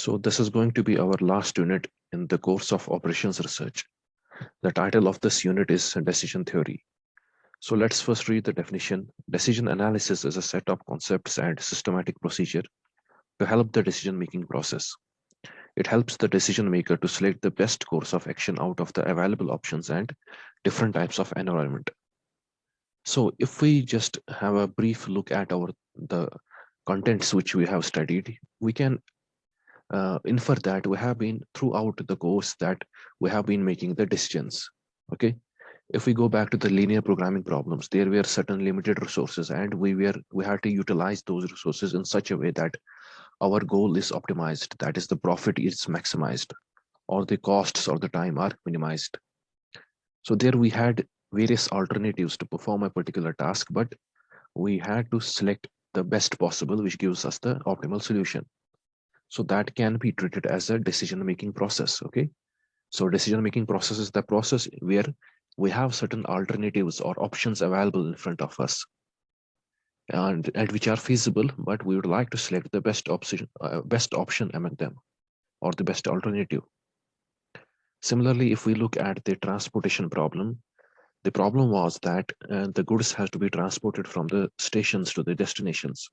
So this is going to be our last unit in the course of operations research. The title of this unit is decision theory. So let's first read the definition. Decision analysis is a set of concepts and systematic procedure to help the decision-making process. It helps the decision maker to select the best course of action out of the available options and different types of environment. So if we just have a brief look at the contents which we have studied, we can infer that we have been throughout the course that we have been making the decisions. Okay, if we go back to the linear programming problems, there were certain limited resources, and we had to utilize those resources in such a way that our goal is optimized, that is the profit is maximized, or the costs or the time are minimized. So there we had various alternatives to perform a particular task, but we had to select the best possible, which gives us the optimal solution. So that can be treated as a decision making process. Okay, so decision making process is the process where we have certain alternatives or options available in front of us, and which are feasible, but we would like to select the best option among them, or the best alternative. Similarly, if we look at the transportation problem, the problem was that the goods has to be transported from the stations to the destinations.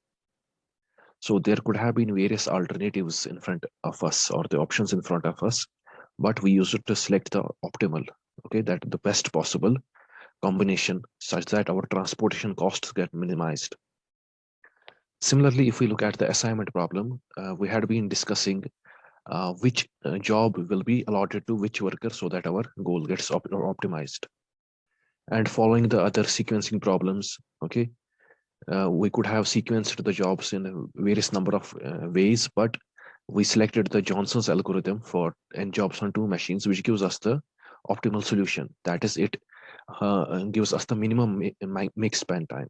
So there could have been various alternatives in front of us, or the options in front of us, but we used it to select the optimal, okay, that the best possible combination such that our transportation costs get minimized. Similarly, if we look at the assignment problem, we had been discussing which job will be allotted to which worker so that our goal gets optimized. And following the other sequencing problems, okay, we could have sequenced the jobs in a various number of ways, but we selected the Johnson's algorithm for n jobs on two machines, which gives us the optimal solution. That is, it gives us the minimum mix span time.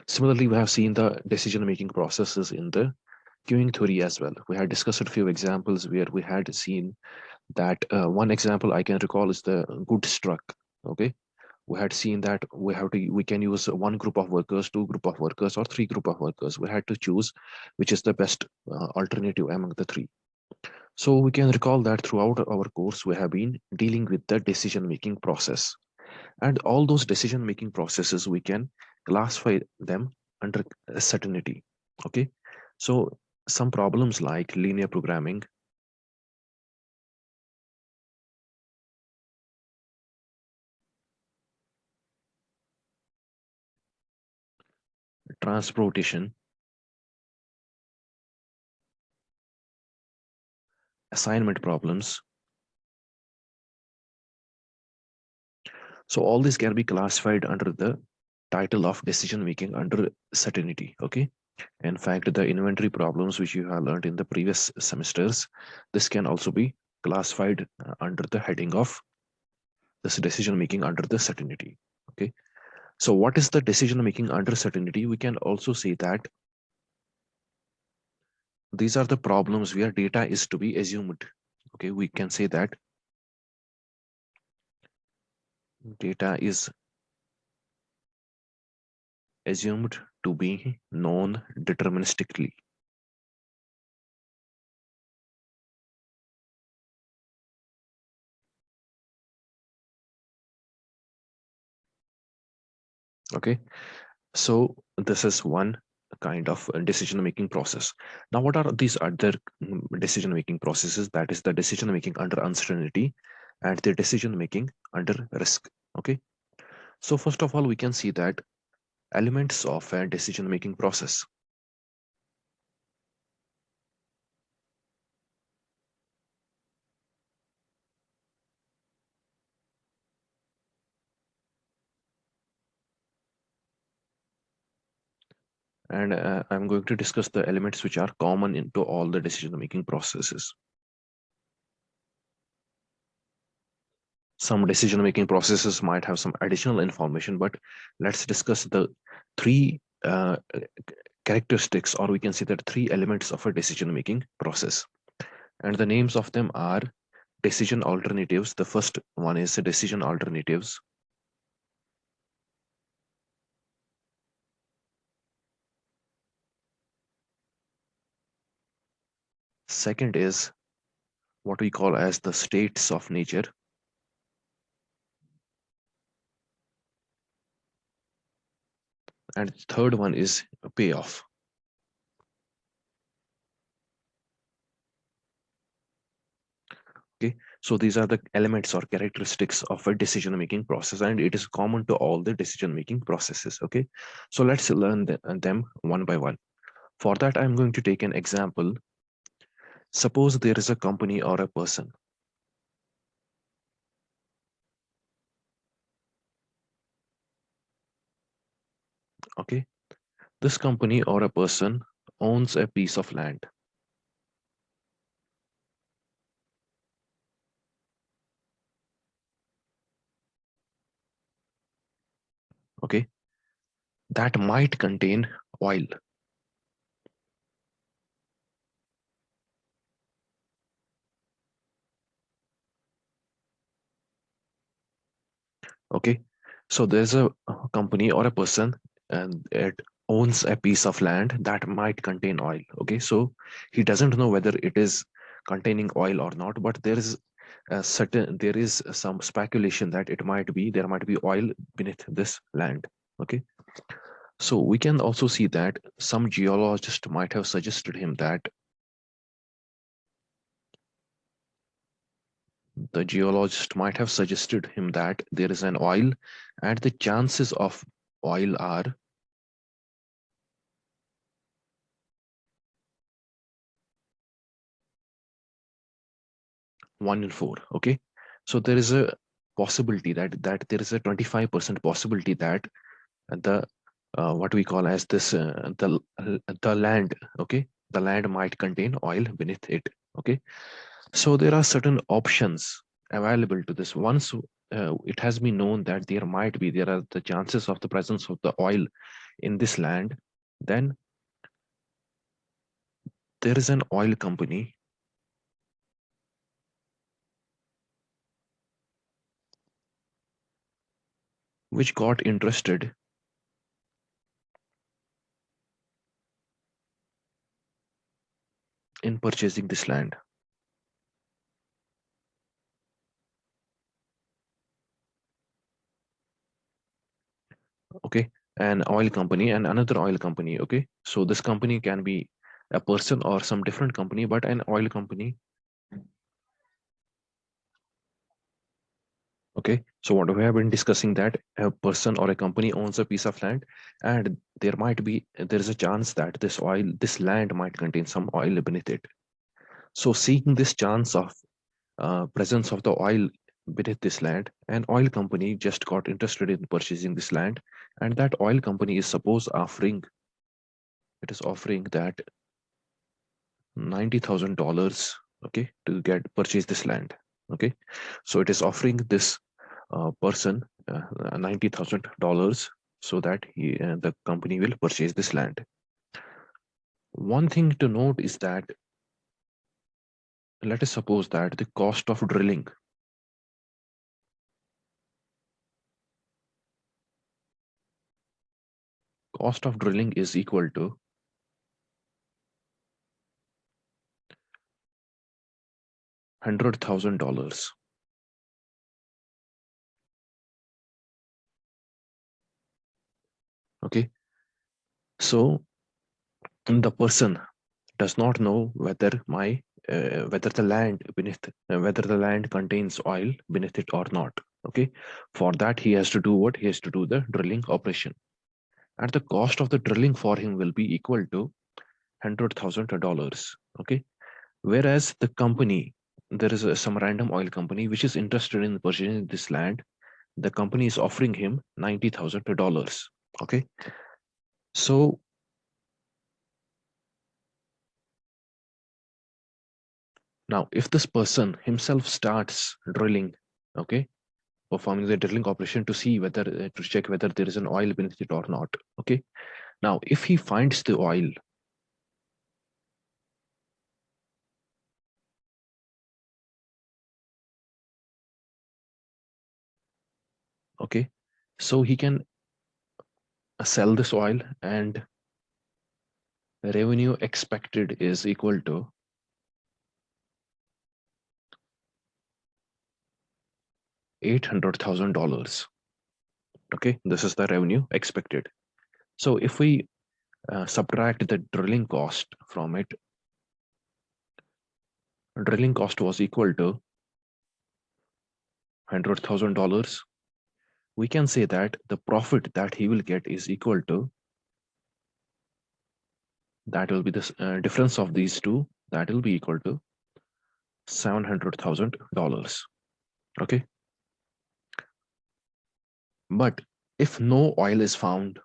Similarly, we have seen the decision-making processes in the queuing theory as well. We had discussed a few examples where we had seen that one example I can recall is the goods truck. Okay, we had seen that we can use one group of workers, two group of workers, or three group of workers. We had to choose which is the best alternative among the three. So we can recall that throughout our course we have been dealing with the decision making process, and all those decision making processes we can classify them under certainty. Okay, so some problems like linear programming, transportation, assignment problems. So all this can be classified under the title of decision making under certainty. Okay. In fact, the inventory problems which you have learned in the previous semesters, this can also be classified under the heading of this decision making under the certainty. Okay. So what is the decision making under certainty? We can also say that these are the problems where data is to be assumed. Okay. We can say that data is assumed to be known deterministically. Okay, so this is one kind of decision making process. Now what are these other decision making processes? That is the decision making under uncertainty and the decision making under risk. Okay, so first of all we can see that elements of a decision making process. And I'm going to discuss the elements which are common into all the decision making processes. Some decision making processes might have some additional information, but let's discuss the three characteristics, or we can say that three elements of a decision making process. And the names of them are decision alternatives. The first one is decision alternatives. Second is what we call as the states of nature. And third one is payoff. Okay, so these are the elements or characteristics of a decision making process, and it is common to all the decision making processes. Okay, so let's learn them one by one. For that, I'm going to take an example. Suppose there is a company or a person. Okay, this company or a person owns a piece of land. Okay, that might contain oil. Okay, so there's a company or a person and it owns a piece of land that might contain oil. Okay, so he doesn't know whether it is containing oil or not, but there is some speculation that there might be oil beneath this land. Okay, so we can also see that some geologist might have suggested him that the geologist might have suggested him that there is an oil and the chances of oil are 1 in 4. Okay, so there is a possibility that there is a 25% possibility that the what we call as this the land, okay, the land might contain oil beneath it. Okay, so there are certain options available to this. Once it has been known that there are the chances of the presence of the oil in this land, then there is an oil company which got interested in purchasing this land. Okay, an oil company and another oil company. Okay, so this company can be a person or some different company, but an oil company. Okay, so what we have been discussing, that a person or a company owns a piece of land, and there is a chance that this land might contain some oil beneath it. So seeing this chance of presence of the oil beneath this land, an oil company just got interested in purchasing this land, and that oil company is suppose offering it is offering that $90,000, okay, to get purchase this land. Okay, so it is offering this person $90,000 so that the company will purchase this land. One thing to note is that let us suppose that the cost of drilling is equal to $100,000. Okay, so the person does not know whether the land whether the land contains oil beneath it or not. Okay, for that he has to do what? He has to do the drilling operation, and the cost of the drilling for him will be equal to $100,000. Okay, whereas there is some random oil company which is interested in purchasing this land. The company is offering him $90,000. Okay, so now if this person himself starts drilling, okay, performing the drilling operation to see whether to check whether there is an oil beneath it or not. Okay, now if he finds the oil, okay, so he can sell this oil, and revenue expected is equal to $800,000. Okay, this is the revenue expected. So if we subtract the drilling cost from it, drilling cost was equal to $100,000. We can say that the profit that he will get is equal to, that will be the difference of these two, that will be equal to $700,000. Okay, but if no oil is found,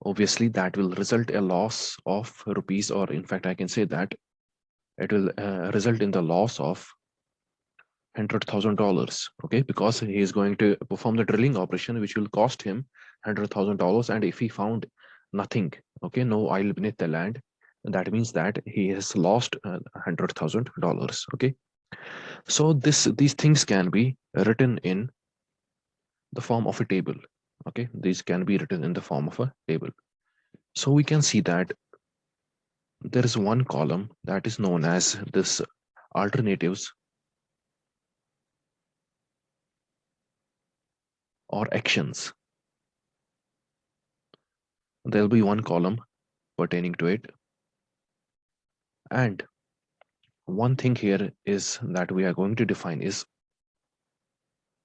obviously that will result a loss of rupees, or in fact I can say that it will result in the loss of $100,000. Okay, because he is going to perform the drilling operation which will cost him $100,000, and if he found nothing, okay, no oil beneath the land, that means that he has lost $100,000. Okay, so these things can be written in the form of a table. Okay, these can be written in the form of a table. So we can see that there is one column that is known as this alternatives or actions. There will be one column pertaining to it, and one thing here is that we are going to define is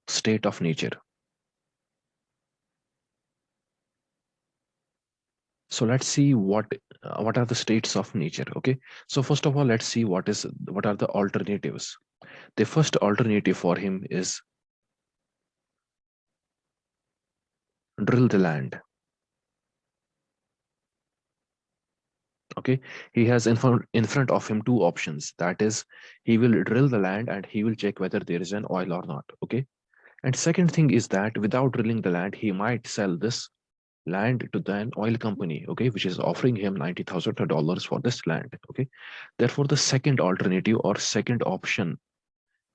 state of nature. So let's see what are the states of nature. Okay, so first of all, let's see what are the alternatives. The first alternative for him is drill the land. Okay, he has in front of him two options, that is he will drill the land and he will check whether there is an oil or not. Okay, and second thing is that without drilling the land, he might sell this land to an oil company, okay, which is offering him $90,000 for this land. Okay, therefore the second alternative or second option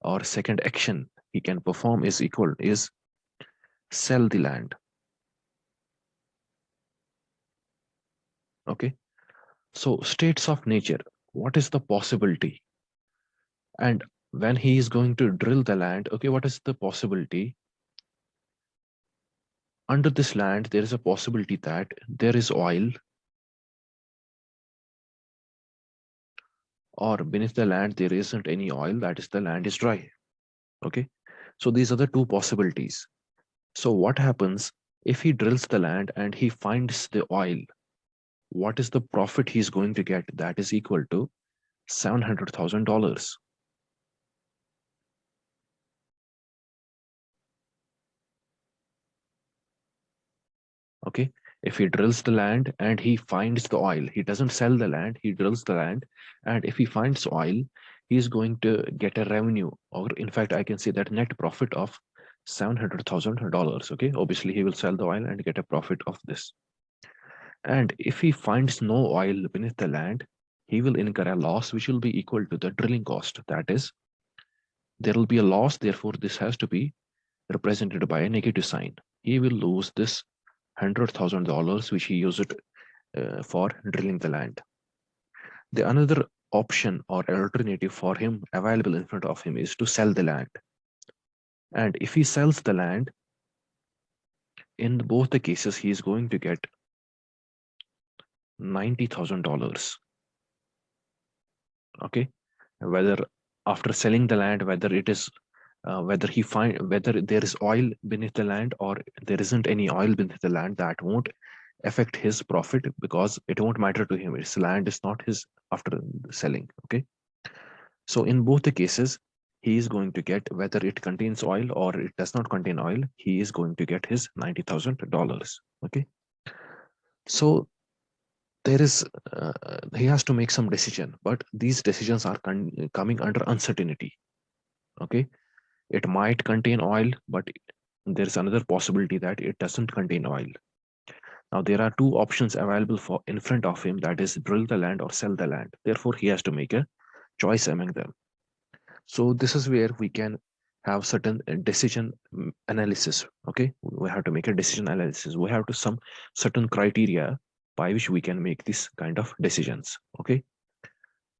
or second action he can perform is sell the land. Okay, so states of nature, what is the possibility? And when he is going to drill the land, okay, what is the possibility? Under this land there is a possibility that there is oil, or beneath the land there isn't any oil, that is the land is dry. Okay, so these are the two possibilities. So what happens if he drills the land and he finds the oil? What is the profit he's going to get? That is equal to $700,000. Okay, if he drills the land and he finds the oil, he doesn't sell the land, he drills the land, and if he finds oil, he's going to get a revenue, or in fact I can say that net profit of $700,000. Okay, obviously he will sell the oil and get a profit of this. And if he finds no oil beneath the land, he will incur a loss which will be equal to the drilling cost. That is, there will be a loss, therefore this has to be represented by a negative sign. He will lose this $100,000 which he used for drilling the land. The another option or alternative for him available in front of him is to sell the land. And if he sells the land, in both the cases he is going to get $90,000. Okay, whether after selling the land, whether it is whether there is oil beneath the land or there isn't any oil beneath the land, that won't affect his profit because it won't matter to him. His land is not his after selling. Okay, so in both the cases he is going to get, whether it contains oil or it does not contain oil, he is going to get his $90,000. Okay, so there is he has to make some decision, but these decisions are coming under uncertainty. Okay, it might contain oil, but there is another possibility that it doesn't contain oil. Now there are two options available for in front of him, that is drill the land or sell the land. Therefore he has to make a choice among them. So this is where we can have certain decision analysis. Okay, we have to make a decision analysis. We have to some certain criteria by which we can make this kind of decisions. Okay,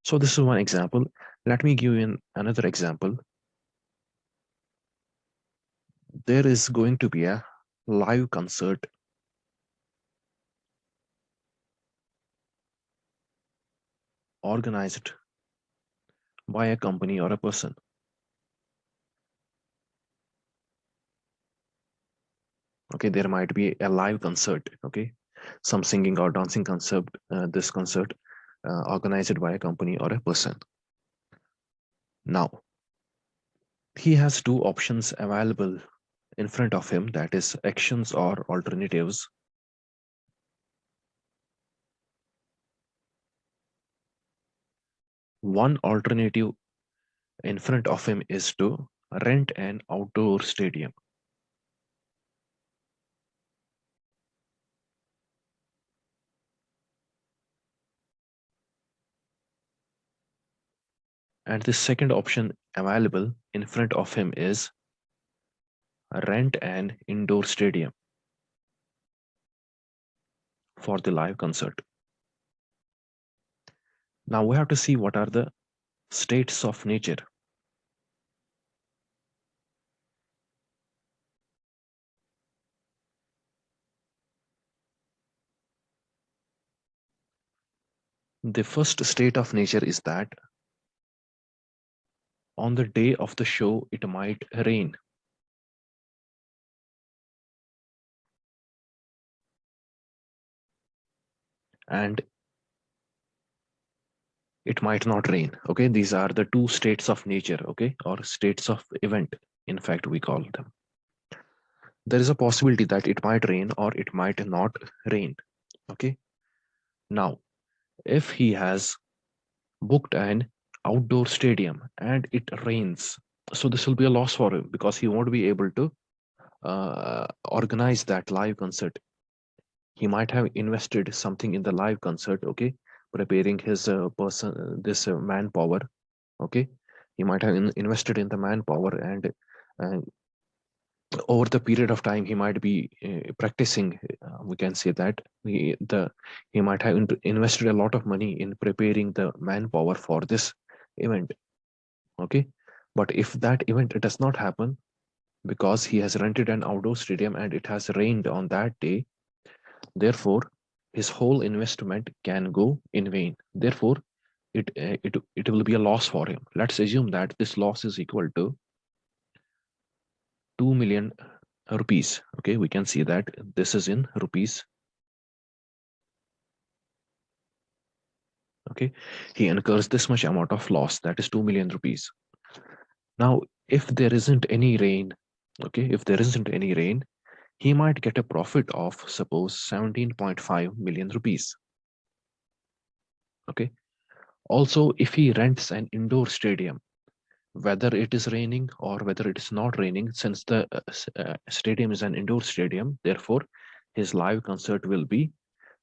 so this is one example. Let me give you another example. There is going to be a live concert organized by a company or a person. Okay, there might be a live concert. Okay, some singing or dancing concert. This concert organized by a company or a person. Now he has two options available in front of him, that is actions or alternatives. One alternative in front of him is to rent an outdoor stadium. And the second option available in front of him is rent an indoor stadium for the live concert. Now we have to see what are the states of nature. The first state of nature is that on the day of the show, it might rain. And it might not rain. Okay, these are the two states of nature, okay, or states of event, in fact we call them. There is a possibility that it might rain or it might not rain. Okay, now if he has booked an outdoor stadium and it rains, so this will be a loss for him because he won't be able to organize that live concert. He might have invested something in the live concert, okay, preparing his manpower. Okay, he might have invested in the manpower, and uh, over the period of time he might be practicing. We can say that he might have invested a lot of money in preparing the manpower for this event. Okay, but if that event does not happen because he has rented an outdoor stadium and it has rained on that day, therefore his whole investment can go in vain. Therefore it will be a loss for him. Let's assume that this loss is equal to 2 million rupees. Okay, we can see that this is in rupees. Okay, he incurs this much amount of loss, that is 2 million rupees. Now if there isn't any rain, okay, if there isn't any rain, he might get a profit of suppose 17.5 million rupees. Okay, also if he rents an indoor stadium, whether it is raining or whether it is not raining, since the stadium is an indoor stadium, therefore his live concert will be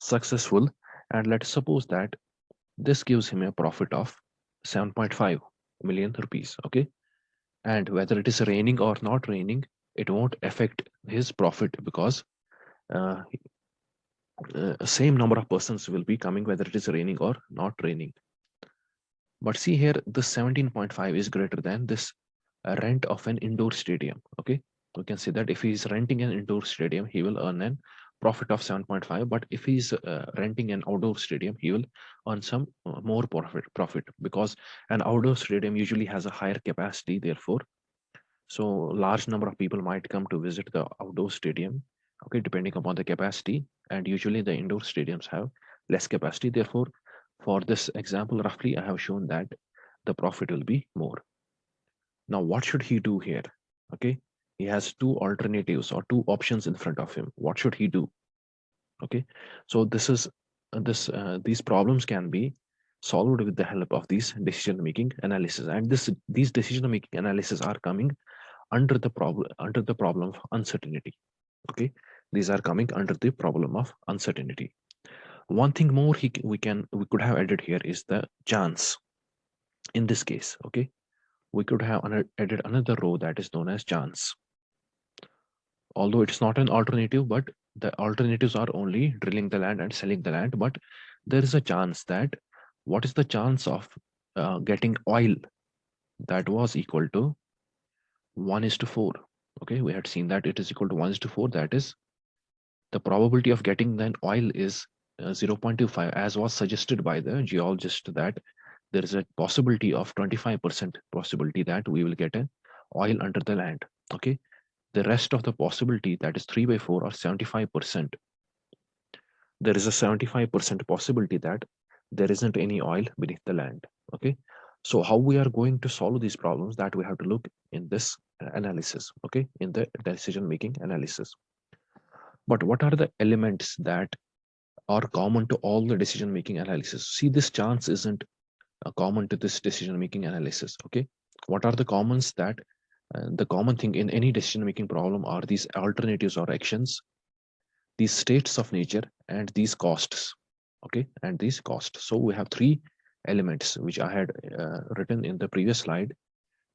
successful. And let's suppose that this gives him a profit of 7.5 million rupees. Okay, and whether it is raining or not raining, it won't affect his profit because uh, same number of persons will be coming whether it is raining or not raining. But see here, the 17.5 is greater than this rent of an indoor stadium. Okay, we can see that if he is renting an indoor stadium, he will earn a profit of 7.5. But if he is renting an outdoor stadium, he will earn some more profit because an outdoor stadium usually has a higher capacity. Therefore, so large number of people might come to visit the outdoor stadium. Okay, depending upon the capacity, and usually the indoor stadiums have less capacity. Therefore, for this example, roughly I have shown that the profit will be more. Now, what should he do here? Okay, he has two alternatives or two options in front of him. What should he do? Okay, so this is these problems can be solved with the help of these decision making analysis, and these decision making analysis are coming under the problem of uncertainty. Okay, these are coming under the problem of uncertainty. One thing more we could have added here is the chance. In this case, okay, we could have added another row that is known as chance. Although it's not an alternative, but The alternatives are only drilling the land and selling the land, but there is a chance that, what is the chance of getting oil that was equal to 1 is to 4. Okay, we had seen that it is equal to 1 is to 4. That is, the probability of getting then oil is 0.25, as was suggested by the geologist, that there is a possibility of 25% possibility that we will get an oil under the land. Okay, the rest of the possibility, that is 3 by 4 or 75%, there is a 75% possibility that there isn't any oil beneath the land. Okay, so how we are going to solve these problems, that we have to look in this analysis, okay, in the decision making analysis. But what are the elements that are common to all the decision making analysis? See, this chance isn't common to this decision making analysis. Okay, what are the commons that the common thing in any decision making problem are these alternatives or actions, these states of nature, and these costs. Okay, and these costs. So we have three elements which I had written in the previous slide: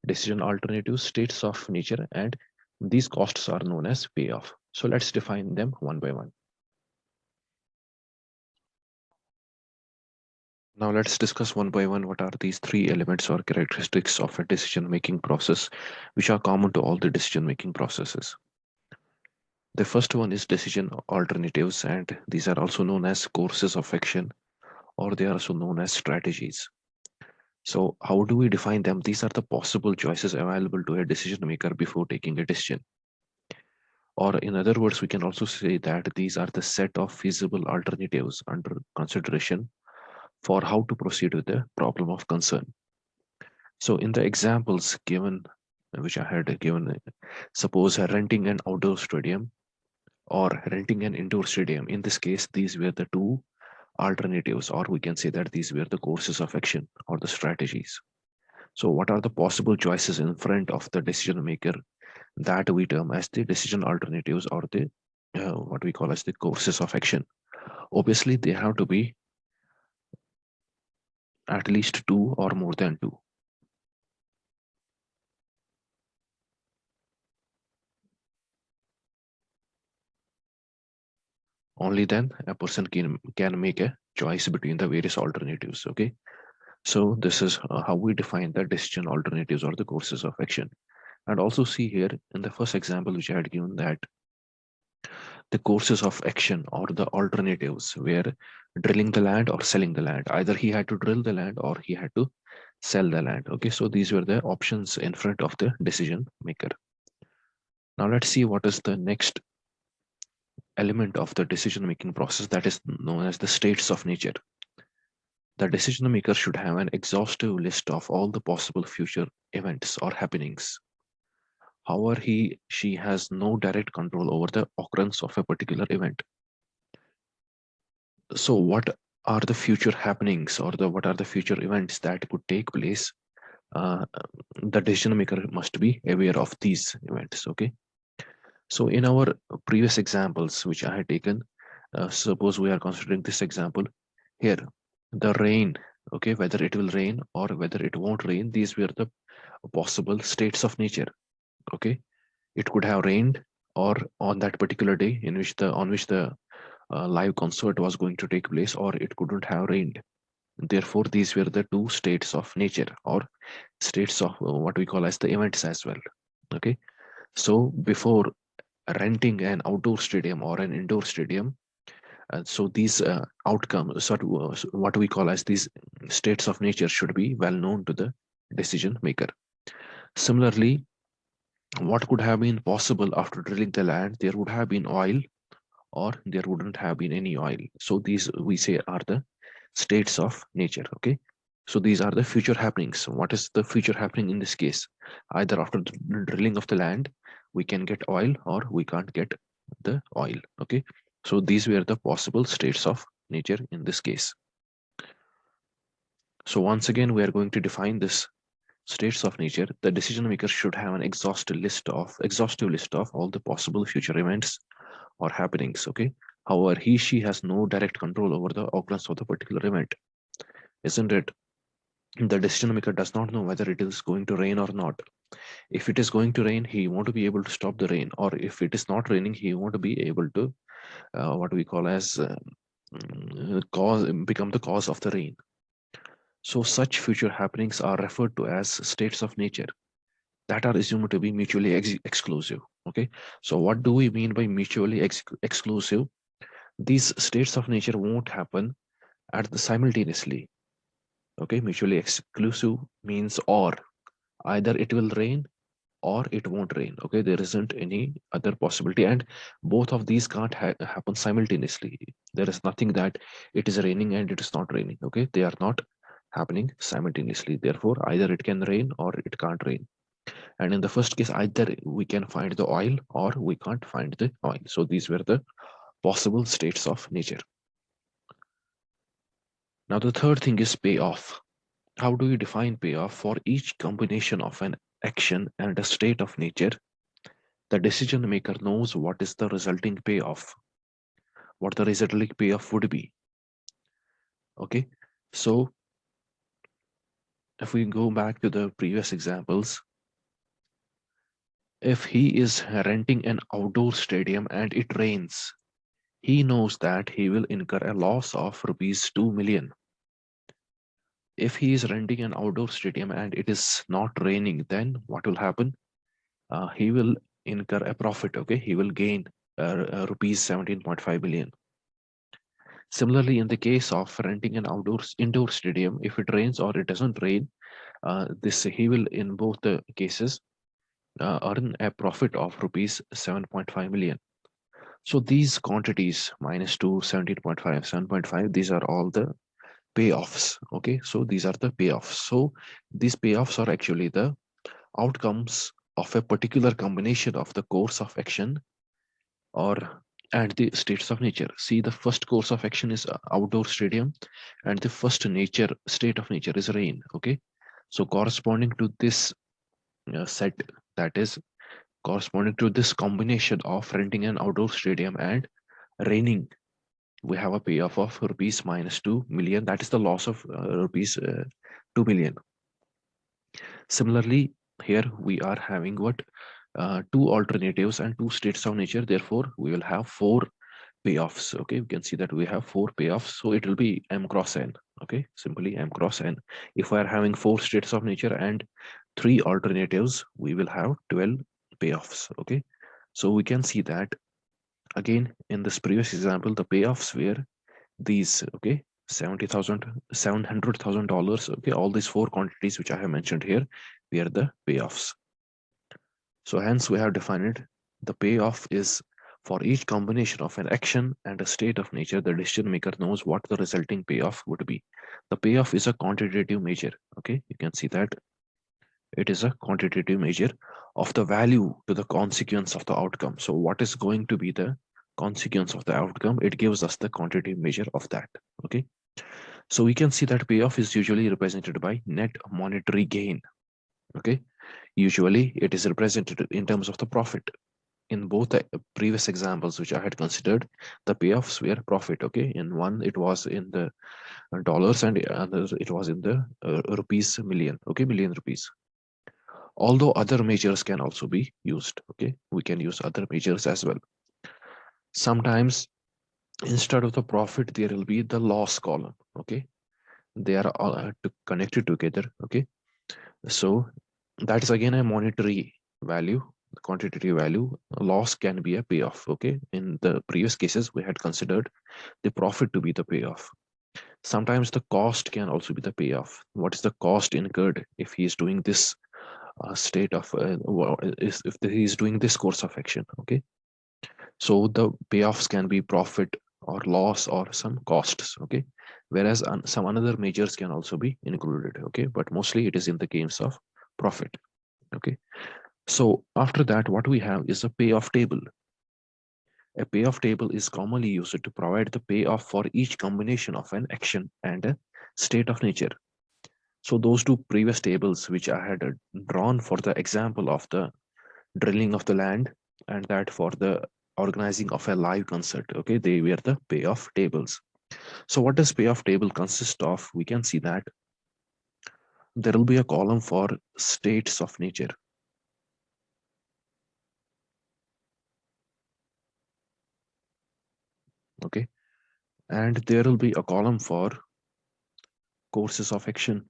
decision alternatives, states of nature, and these costs are known as payoff. So let's define them one by one. Now let's discuss one by one what are these three elements or characteristics of a decision making process which are common to all the decision making processes. The first one is decision alternatives, and these are also known as courses of action, or they are also known as strategies. So how do we define them? These are the possible choices available to a decision maker before taking a decision. Or in other words, we can also say that these are the set of feasible alternatives under consideration for how to proceed with the problem of concern. So in the examples given, which I had given, suppose renting an outdoor stadium or renting an indoor stadium. In this case, these were the two alternatives, or we can say that these were the courses of action or the strategies. So what are the possible choices in front of the decision maker that we term as the decision alternatives, or the what we call as the courses of action? Obviously, they have to be at least two or more than two. Only then a person can make a choice between the various alternatives. Okay, so this is how we define the decision alternatives or the courses of action. And also see here in the first example which I had given, that the courses of action or the alternatives were drilling the land or selling the land. Either he had to drill the land or he had to sell the land. Okay, so these were the options in front of the decision maker. Now let's see what is the next element of the decision making process, that is known as the states of nature. The decision maker should have an exhaustive list of all the possible future events or happenings. However, she has no direct control over the occurrence of a particular event. So what are the future happenings, or what are the future events that could take place? The decision maker must be aware of these events. Okay, so in our previous examples which I had taken, suppose we are considering this example here, the rain. Okay, whether it will rain or whether it won't rain, these were the possible states of nature. Okay, it could have rained, or on that particular day in which the on which the live concert was going to take place, or it couldn't have rained. Therefore, these were the two states of nature, or states of what we call as the events as well. Okay, so before renting an outdoor stadium or an indoor stadium, so these outcomes, so what we call as these states of nature, should be well known to the decision maker. Similarly, what could have been possible after drilling the land? There would have been oil, or there wouldn't have been any oil. So these we say are the states of nature. Okay, so these are the future happenings. What is the future happening in this case? Either after the drilling of the land we can get oil, or we can't get the oil. Okay, so these were the possible states of nature in this case. So once again, we are going to define this states of nature. The decision maker should have an exhaustive list of all the possible future events or happenings. Okay, however, she has no direct control over the occurrence of the particular event, isn't it? The decision maker does not know whether it is going to rain or not. If it is going to rain, he won't be able to stop the rain, or if it is not raining, he won't be able to what we call as cause become the cause of the rain. So such future happenings are referred to as states of nature that are assumed to be mutually exclusive. Okay, so what do we mean by mutually exclusive? These states of nature won't happen at the simultaneously. Okay, mutually exclusive means or either it will rain or it won't rain. Okay, there isn't any other possibility, and both of these can't happen simultaneously. There is nothing that it is raining and it is not raining. Okay, they are not happening simultaneously. Therefore, either it can rain or it can't rain. And in the first case, either we can find the oil or we can't find the oil. So these were the possible states of nature. Now the third thing is payoff. How do you define payoff? For each combination of an action and a state of nature, the decision maker knows what is the resulting payoff, what the resulting payoff would be. Okay, so if we go back to the previous examples, if he is renting an outdoor stadium and it rains, he knows that he will incur a loss of rupees 2 million. If he is renting an outdoor stadium and it is not raining, then what will happen? He will incur a profit. Okay, he will gain rupees 17.5 million. Similarly, in the case of renting an indoor stadium, if it rains or it doesn't rain, this he will in both the cases earn a profit of rupees 7.5 million. So these quantities minus 2, 17.5, 7.5, these are all the payoffs. Okay, so these are the payoffs. So these payoffs are actually the outcomes of a particular combination of the course of action or and the states of nature. See, the first course of action is outdoor stadium, and the first nature state of nature is rain. Okay, so corresponding to this set, that is corresponding to this combination of renting an outdoor stadium and raining, we have a payoff of rupees minus 2 million. That is the loss of rupees 2 million. Similarly, here we are having what two alternatives and two states of nature. Therefore, we will have four payoffs. Okay, we can see that we have four payoffs. So it will be m cross n. Okay, simply m cross n. If we are having four states of nature and three alternatives, we will have 12 payoffs. Okay, so we can see that again in this previous example, the payoffs were these. Okay, 70,000, $700,000. Okay, all these four quantities which I have mentioned here, were the payoffs. So hence we have defined the payoff is for each combination of an action and a state of nature, the decision maker knows what the resulting payoff would be. The payoff is a quantitative measure. Okay, you can see that it is a quantitative measure of the value to the consequence of the outcome. So what is going to be the consequence of the outcome? It gives us the quantitative measure of that. Okay, so we can see that payoff is usually represented by net monetary gain. Okay, usually it is represented in terms of the profit. In both the previous examples which I had considered, the payoffs were profit. Okay, in one it was in the dollars and other it was in the rupees million. Okay, million rupees. Although other measures can also be used. Okay, we can use other measures as well. Sometimes instead of the profit there will be the loss column. Okay, they are all connected together. Okay, so that is again a monetary value, quantitative value. Loss can be a payoff. Okay, in the previous cases we had considered the profit to be the payoff. Sometimes the cost can also be the payoff. What is the cost incurred if he is doing this state of if he is doing this course of action? Okay, so the payoffs can be profit or loss or some costs. Okay, whereas some another measures can also be included. Okay, but mostly it is in the case of profit. Okay, so after that what we have is a payoff table. A payoff table is commonly used to provide the payoff for each combination of an action and a state of nature. So those two previous tables which I had drawn for the example of the drilling of the land and that for the organizing of a live concert, okay, they were the payoff tables. So what does payoff table consist of? We can see that there will be a column for states of nature. and there will be a column for courses of action.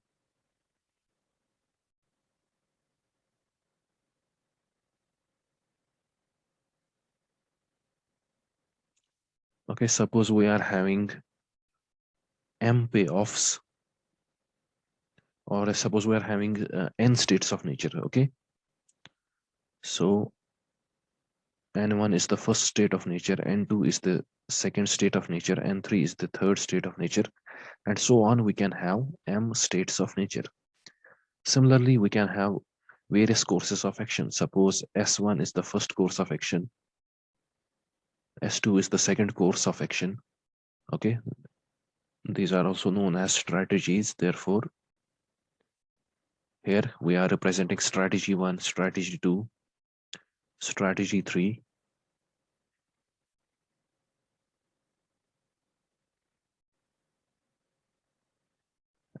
Okay, suppose we are having M payoffs, or suppose we are having N states of nature. Okay, so N1 is the first state of nature, N2 is the second state of nature, N3 is the third state of nature, and so on. We can have M states of nature. Similarly, we can have various courses of action. Suppose S1 is the first course of action, S2 is the second course of action. Okay, these are also known as strategies. Therefore, here we are representing strategy 1, strategy 2, strategy 3,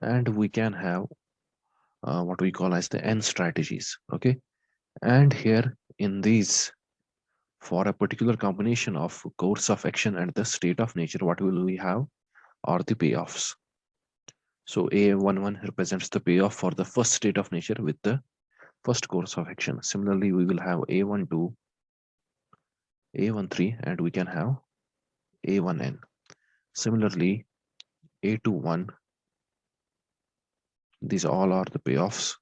and we can have what we call as the N strategies. Okay, and here in these, for a particular combination of course of action and the state of nature, what will we have are the payoffs. So A11 represents the payoff for the first state of nature with the first course of action. Similarly, we will have A12, A13, and we can have A1N. Similarly, A21, these all are the payoffs.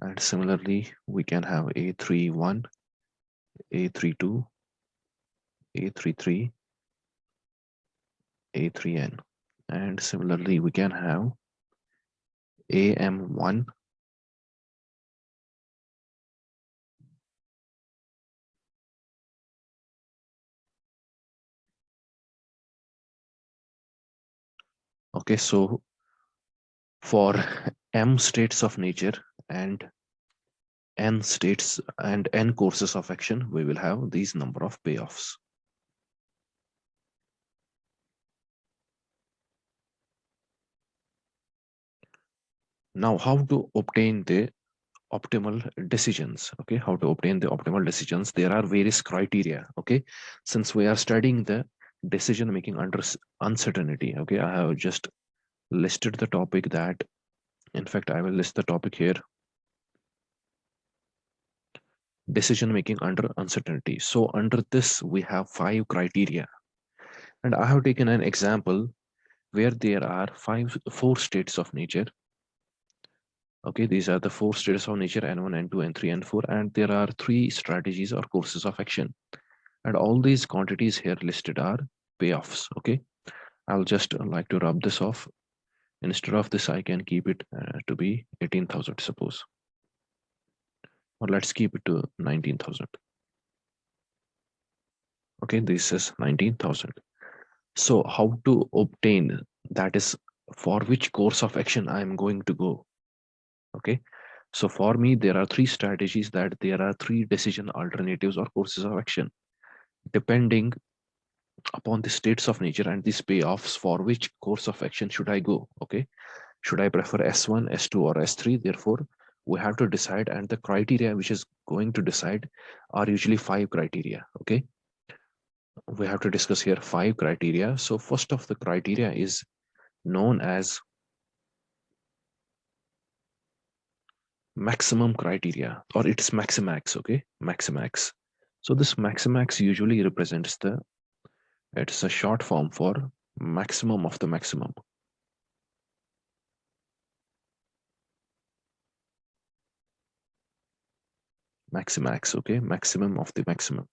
And similarly, we can have A31, A32, A33, A3N. And similarly, we can have AM1, okay, so for M states of nature and N states and N courses of action, we will have these number of payoffs. Now, how to obtain the optimal decisions? Okay, how to obtain the optimal decisions? There are various criteria. Okay, since we are studying the decision making under uncertainty, okay, I have just listed the topic that, in fact, I will list the topic here: decision making under uncertainty. So under this, we have 5 criteria, and I have taken an example where there are 4 states of nature. Okay, these are the 4 states of nature: N1, N2, N3, N4, and there are 3 strategies or courses of action. And all these quantities here listed are payoffs. Okay, I'll just like to rub this off. Instead of this, I can keep it to be 18,000, suppose, or let's keep it to 19,000. Okay, this is 19,000. So how to obtain, that is, for which course of action I am going to go. Okay, so for me, there are 3 strategies, that there are 3 decision alternatives or courses of action, depending upon the states of nature and these payoffs. For which course of action should I go? Okay, should I prefer S1, S2, or S3? Therefore, we have to decide, and the criteria which is going to decide are usually 5 criteria. Okay, we have to discuss here 5 criteria. So first of the criteria is known as maximum criteria, or it's maximax. Okay, maximax. So this maximax usually represents the, it's a short form for maximum of the maximum. Maximax. Okay, maximum of the maximum.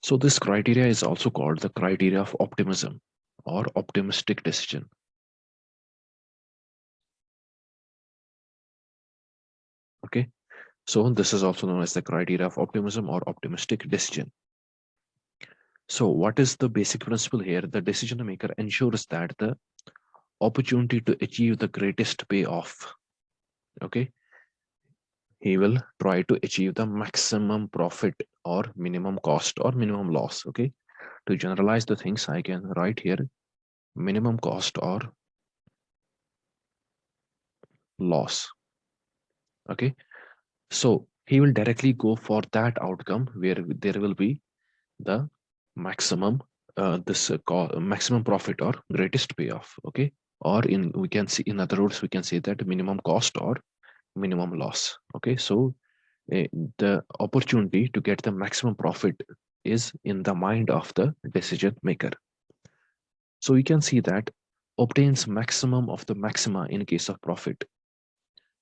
So this criteria is also called the criteria of optimism or optimistic decision. Okay, so this is also known as the criteria of optimism or optimistic decision. So what is the basic principle here? The decision maker ensures that the opportunity to achieve the greatest payoff, okay, he will try to achieve the maximum profit or minimum cost or minimum loss. Okay, to generalize the things, I can write here minimum cost or loss. Okay, so he will directly go for that outcome where there will be the maximum maximum profit or greatest payoff. Okay, or in we can see, in other words, we can say that minimum cost or minimum loss. Okay, so the opportunity to get the maximum profit is in the mind of the decision maker. So we can see that obtains maximum of the maxima in case of profit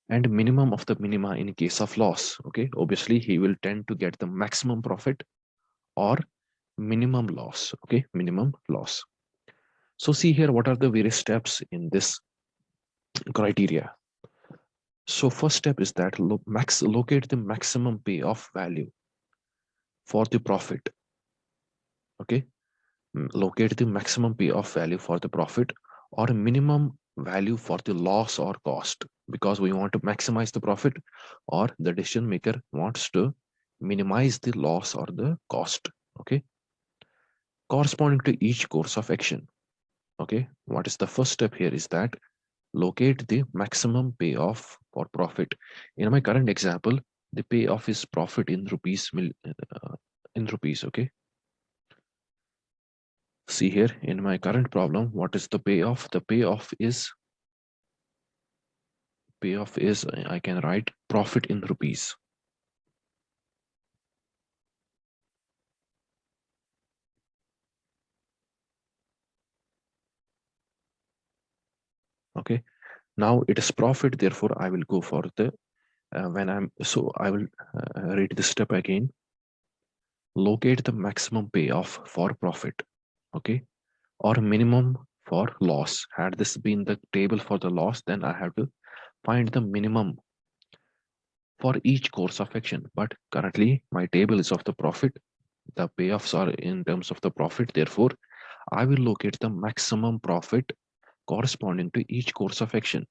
and minimum of the minima in case of loss. Okay, obviously he will tend to get the maximum profit or minimum loss. Okay, minimum loss. So see here, what are the various steps in this criteria? So first step is that locate the maximum payoff value for the profit. Okay, locate the maximum payoff value for the profit or minimum value for the loss or cost, because we want to maximize the profit or the decision maker wants to minimize the loss or the cost. Okay, corresponding to each course of action. Okay, what is the first step here is that locate the maximum payoff for profit. In my current example, the payoff is profit in rupees, in rupees. Okay, see here in my current problem, what is the payoff? The payoff is I can write profit in rupees. Okay, now it is profit, therefore I will go for the when I'm so I will read this step again. Locate the maximum payoff for profit. Okay, or minimum for loss. Had this been the table for the loss, then I have to find the minimum for each course of action. But currently my table is of the profit. The payoffs are in terms of the profit. Therefore, I will locate the maximum profit corresponding to each course of action.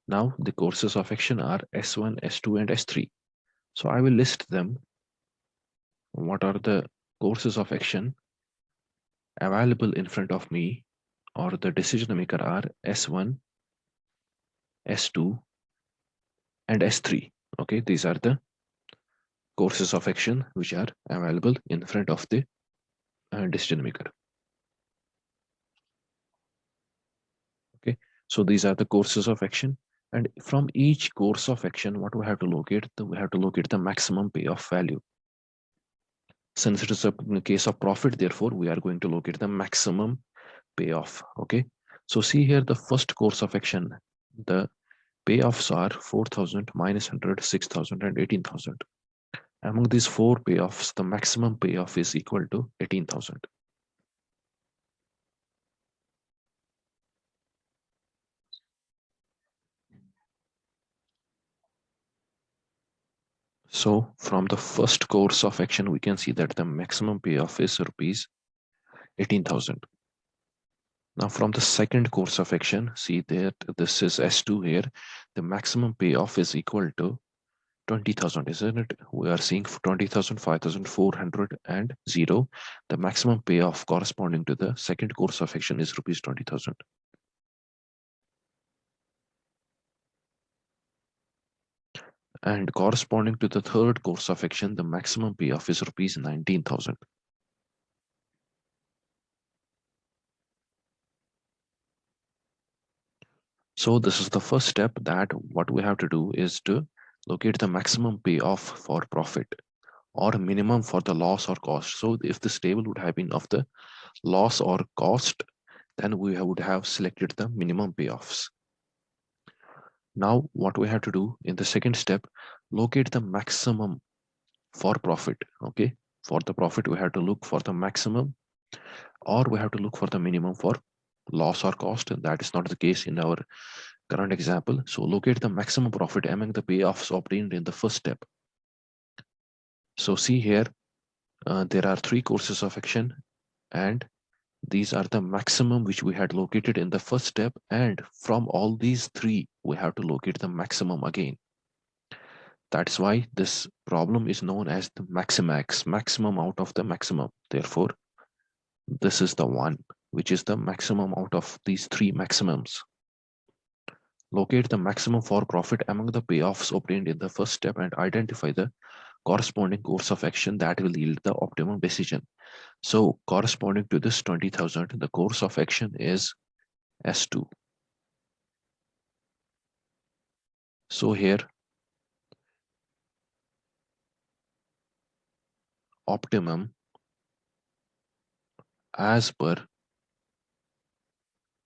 Now the courses of action are S1, S2, and S3. So I will list them. What are the courses of action available in front of me or the decision maker are S1, S2, and S3. Okay, these are the courses of action which are available in front of the decision maker. Okay, so these are the courses of action, and from each course of action, what we have to locate? We have to locate the maximum payoff value. Since it is a case of profit, therefore we are going to locate the maximum payoff. Okay, so see here the first course of action, the payoffs are 4,000, minus 100, 6,000, and 18,000. Among these four payoffs, the maximum payoff is equal to 18,000. So from the first course of action, we can see that the maximum payoff is rupees 18,000. Now from the second course of action, see that this is S2 here. The maximum payoff is equal to 20,000, isn't it? We are seeing 20,000, 5,400, and 0. The maximum payoff corresponding to the second course of action is rupees 20,000. And corresponding to the third course of action, the maximum payoff is rupees 19,000. So this is the first step, that what we have to do is to locate the maximum payoff for profit or minimum for the loss or cost. So if this table would have been of the loss or cost, then we would have selected the minimum payoffs. Now what we have to do in the second step, locate the maximum for profit. Okay, for the profit we have to look for the maximum, or we have to look for the minimum for loss or cost, and that is not the case in our current example. So locate the maximum profit among the payoffs obtained in the first step. So see here, there are three courses of action, and these are the maximum which we had located in the first step, and from all these three we have to locate the maximum again. That's why this problem is known as the maximax, maximum out of the maximum. Therefore, this is the one which is the maximum out of these three maximums. Locate the maximum for profit among the payoffs obtained in the first step and identify the corresponding course of action that will yield the optimum decision. So corresponding to this 20,000, the course of action is S2. So here optimum as per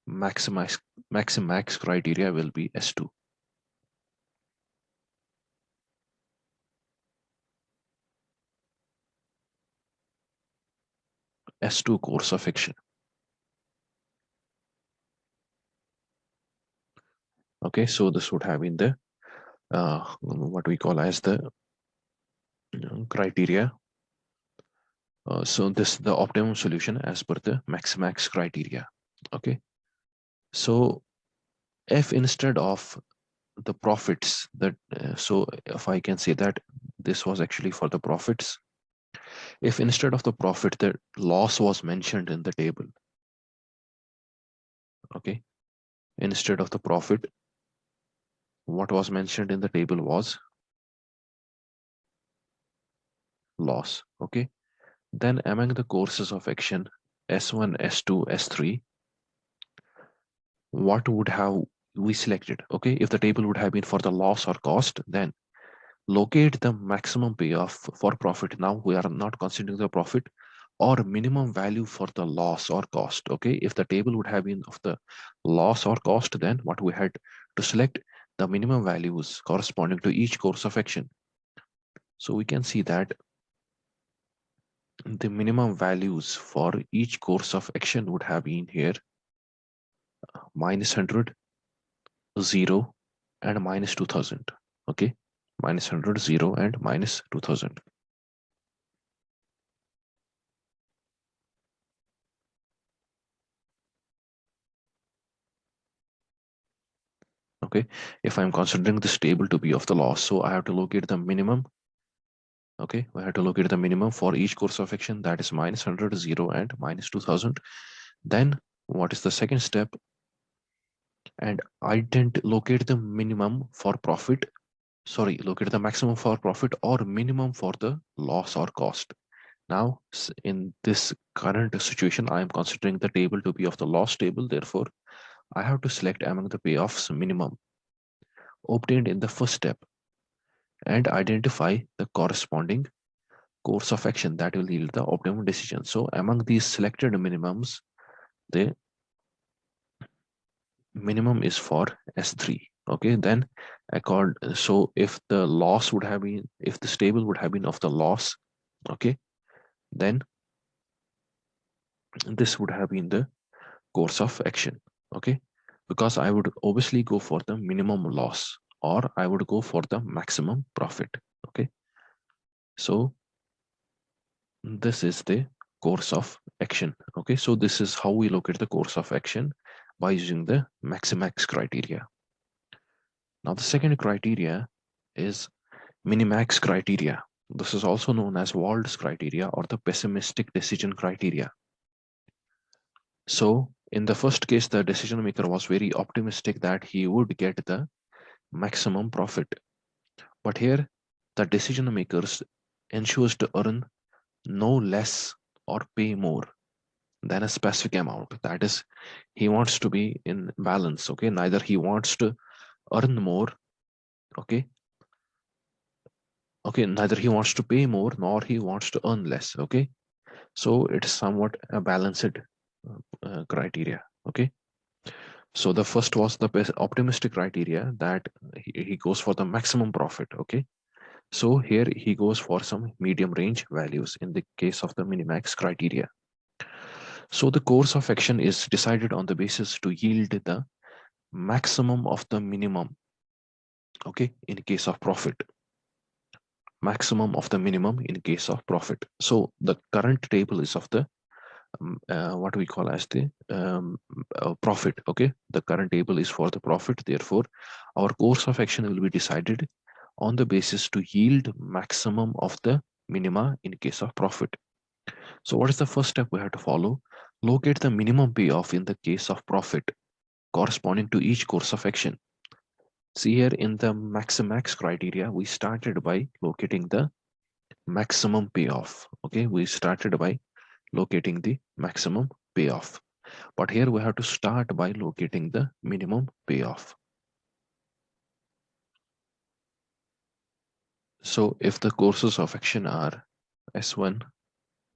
Minimax criteria will be S2. S2 course of action. Okay, so this would have been the what we call as the criteria. So this the optimum solution as per the Minimax criteria. Okay, so if instead of the profits that so if I can say that this was actually for the profits, if instead of the profit the loss was mentioned in the table, okay, instead of the profit what was mentioned in the table was loss. Okay, then among the courses of action S1, S2, S3, what would have we selected? Okay, if the table would have been for the loss or cost, then locate the maximum payoff for profit. Now we are not considering the profit, or minimum value for the loss or cost. Okay, if the table would have been of the loss or cost, then what we had to select the minimum values corresponding to each course of action. So we can see that the minimum values for each course of action would have been here -100, 0, and -2000. Okay, -100, 0, and -2000. Okay, if I'm considering this table to be of the loss, so I have to locate the minimum. Okay, I have to locate the minimum for each course of action, that is -100, 0, and -2000. Then what is the second step? And I didn't locate the minimum for profit, sorry, locate the maximum for profit or minimum for the loss or cost. Now in this current situation I am considering the table to be of the loss table, therefore I have to select among the payoffs minimum obtained in the first step and identify the corresponding course of action that will yield the optimum decision. So among these selected minimums, the minimum is for S3. Okay, then so if the loss would have been, if this table would have been of the loss, okay, then this would have been the course of action. Okay, because I would obviously go for the minimum loss or I would go for the maximum profit. Okay, so this is the course of action. Okay, so this is how we locate the course of action by using the Minimax criteria. Now the second criteria is Minimax criteria. This is also known as Wald's criteria or the pessimistic decision criteria. So in the first case, the decision maker was very optimistic that he would get the maximum profit. But here, the decision makers ensures to earn no less or pay more than a specific amount. That is, he wants to be in balance. Okay, neither he wants to earn more. Okay, neither he wants to pay more nor he wants to earn less. Okay, so it's somewhat a balanced criteria. Okay, so the first was the best optimistic criteria that he goes for the maximum profit. Okay, so here he goes for some medium range values in the case of the Minimax criteria. So the course of action is decided on the basis to yield the maximum of the minimum. Okay, in case of profit, maximum of the minimum in case of profit. So the current table is of the what we call as the profit. Okay, the current table is for the profit, therefore our course of action will be decided on the basis to yield maximum of the minima in case of profit. So what is the first step we have to follow? Locate the minimum payoff in the case of profit corresponding to each course of action. See here in the Minimax criteria, we started by locating the maximum payoff. Okay, we started by locating the maximum payoff. But here we have to start by locating the minimum payoff. So if the courses of action are S1,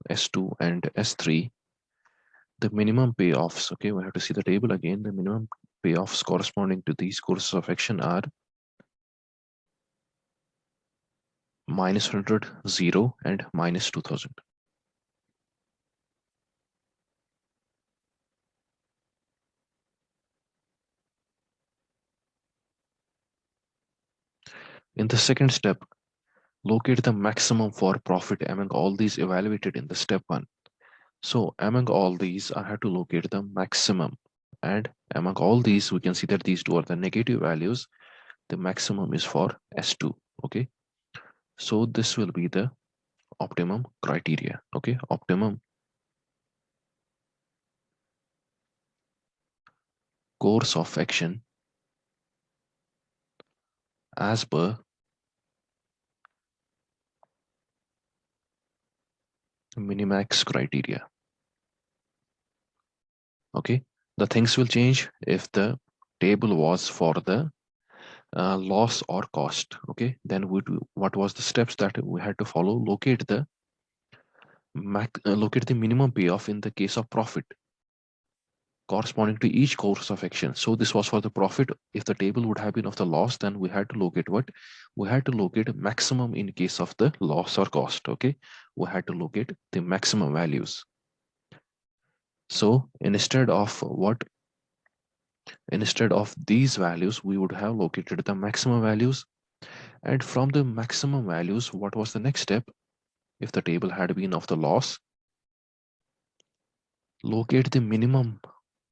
S2, and S3, the minimum payoffs, okay, we have to see the table again. The minimum payoffs corresponding to these courses of action are -100, 0, and -2000. In the second step, locate the maximum for profit among all these evaluated in the step 1. So among all these, I have to locate the maximum. And among all these, we can see that these two are the negative values. The maximum is for S2. Okay. So this will be the optimum criteria. Okay. Optimum course of action as per Minimax criteria. Okay. The things will change if the table was for the loss or cost. Okay. Then what was the steps that we had to follow? Locate the minimum payoff in the case of profit corresponding to each course of action. So this was for the profit. If the table would have been of the loss, then we had to locate what? We had to locate maximum in case of the loss or cost. Okay. We had to locate the maximum values. So instead of these values, we would have located the maximum values. And from the maximum values, what was the next step? If the table had been of the loss, locate the minimum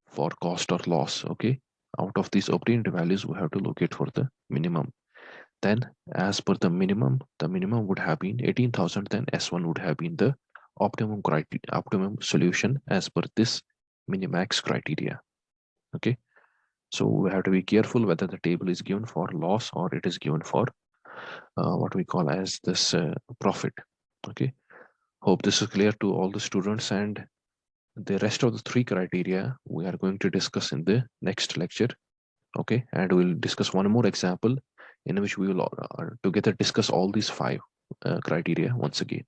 for cost or loss. Okay, out of these obtained values, we have to locate for the minimum. Then as per the minimum would have been 18,000. Then S1 would have been the optimum solution as per this Minimax criteria. Okay, so we have to be careful whether the table is given for loss or it is given for what we call as this profit. Okay, hope this is clear to all the students, and the rest of the three criteria we are going to discuss in the next lecture. Okay, and we'll discuss one more example in which we will together discuss all these five criteria once again.